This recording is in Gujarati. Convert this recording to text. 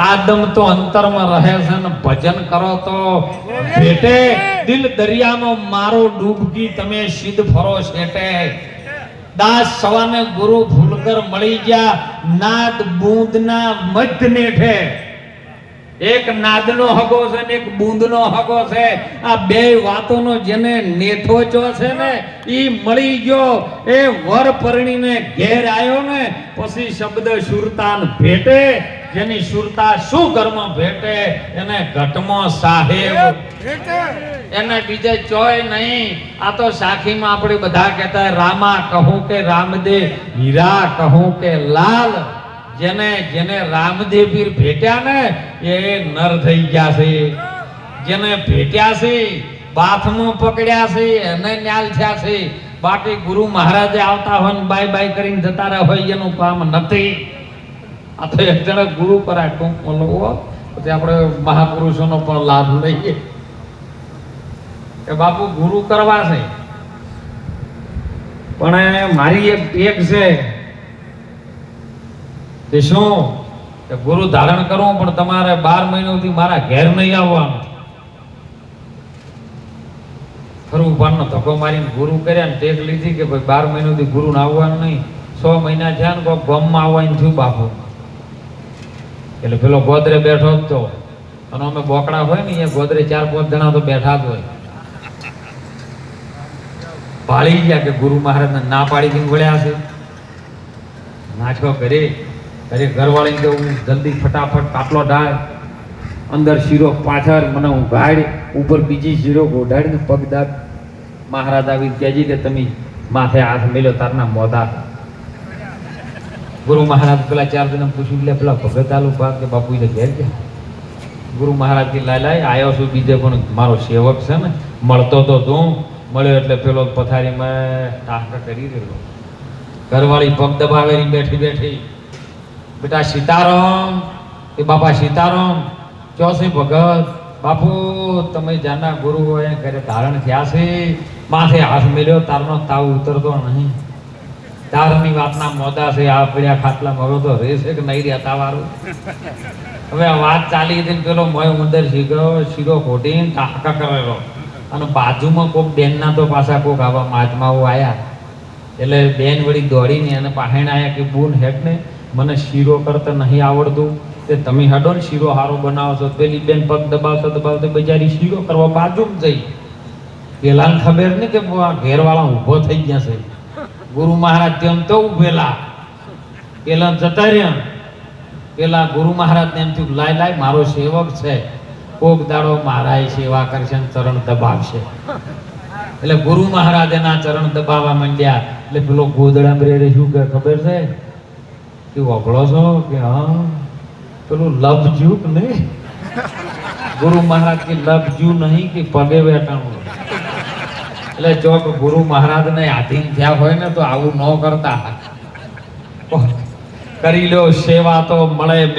આદમ તો અંતરમાં રહે છે ને ભજન કરો તો ભેટે. દિલ દરિયામાં મારો ડૂબકી તમે સિદ્ધ ફરો શેટે. દાસ સવાને ગુરુ ભૂલકર મળી ગયા નાદ બૂંદના મધ્ય નેઠે. એક નાદનો હગો છે ને એક બૂંદનો હગો છે. આ બે વાતોનો જેને નેઠો ચો છે ને ઈ મળી ગયો. એ વર પરણીને ઘેર આવ્યો ને પછી શબ્દ સુરતાન ભેટે. જેની સુરતા શું ઘરમાં ભેટે એને ઘટમાં સાહેબ એને બીજે ચોય નહીં. આ તો સાખીમાં આપણે બધા કહેતા રામા કહું કે રામદેવ, હીરા કહું કે લાલ. જેને જેને રામદેવ પીર ભેટ્યા ને એ નર થઈ ગયા છે. જેને ભેટ્યા છે બાથમાં પકડ્યા છે એને ન્યાલ થયા છે. બાકી ગુરુ મહારાજે આવતા હોય ને બાય બાય કરીને જતા રહ્યા હોય એનું કામ નથી. આ તો એક જણે ગુરુ કરાય ટૂંક મળવો પછી આપણે મહાપુરુષોનો પણ લાભ લઈએ કે બાપુ ગુરુ કરવા છે. પણ મારી એક ટેક છે કે શું કે ગુરુ ધારણ કરવું પણ તમારે 12 મહિનાથી મારા ઘેર નહીં આવવાનું. ખરું પાનનો ધક્કો મારીને ગુરુ કર્યા ને ટેક લીધી કે ભાઈ 12 મહિનાથી ગુરુ ને આવવાનું નહીં. 6 મહિના થયા ને કોઈ ગામમાં આવવાનું થયું બાપુ. એટલે પેલો ગોદરે બેઠો જ તો અને અમે બોકડા હોય ને એ ગોદરે 4-5 જણા તો બેઠા જ હોય. ભાળી ગયા કે ગુરુ મહારાજને ના પાડી દીને વળ્યા છે. નાચો કરે અરે ઘરવાળીને કે હું જલ્દી ફટાફટ કાટલો ઢાળ અંદર શીરો પાછળ મને ઉઘાડ ઉપર બીજી શીરો ગોઢાડીને પગ દાબ. મહારાજ આવી કહેજી કે તમે માથે હાથ મેલ્યો તારના મોઢા. ગુરુ મહારાજ પેલા 4 જણા પૂછ્યું લે પેલા ભગત આલુ પા કે બાપુ એ ઘેર ગયા. ગુરુ મહારાજ કે લાય આવ્યો છું બીજે પણ મારો સેવક છે ને મળતો તો તું મળ્યો એટલે પેલો પથારીમાં ટાંકા કરી રહ્યો. ઘરવાળી પગ દબાવેલી બેઠી બેઠી બેટા સીતારામ એ બાપા સીતારામ ચોસી ભગત બાપુ તમે જાના ગુરુ હોય ઘરે ધારણ થયા છે માથે હાથ મેલ્યો તારનો તાવ ઉતરતો નહીં. તારની વાતના મોદા છે આ પડ્યા ખાટલામાં હવે તો રહેશે કે નહીં રહ્યા તાવારું. હવે આ વાત ચાલી હતી પેલો મોય અંદર શીરો ખોટીને ટાંકા કરેલો અને બાજુમાં કોક બેનના તો પાછા કોક આવા મહાત્માઓ આયા એટલે બેન વળી દોડીને એને પાહેણ આયા કે બૂન હેક ને મને શીરો કરતા નહીં આવડતું તે તમે હડો ને શીરો હારો બનાવો છો. પેલી બેન પગ દબાવતો દબાવતો બજારી શીરો કરવા બાજુમાં જઈ. પેલાને ખબર નહીં કે આ ઘેરવાળા ઊભો થઈ ગયા છે. ગુરુ મહારાજ તેમ તો ઉભેલા પેલા જતા રહ્યા. પેલા ગુરુ મહારાજ ને એમ થયું લાય મારો સેવક છે કોક દાડો મારા સેવા કરશે ને ચરણ દબાવશે. એટલે ગુરુ મહારાજ એના ચરણ દબાવવા માંડ્યા. એટલે પેલો ગોદડા બ્રેરે શું કે ખબર છે કે વગળો છો કે હા પેલું લપજુ કે નહીં. ગુરુ મહારાજ કે લપજુ નહીં કે પગે બેઠાણું. એટલે ચોક ગુરુ મહારાજ ને આધીન થયા હોય ને તો આવું ન કરતા. કરી લો સેવા તો મળે.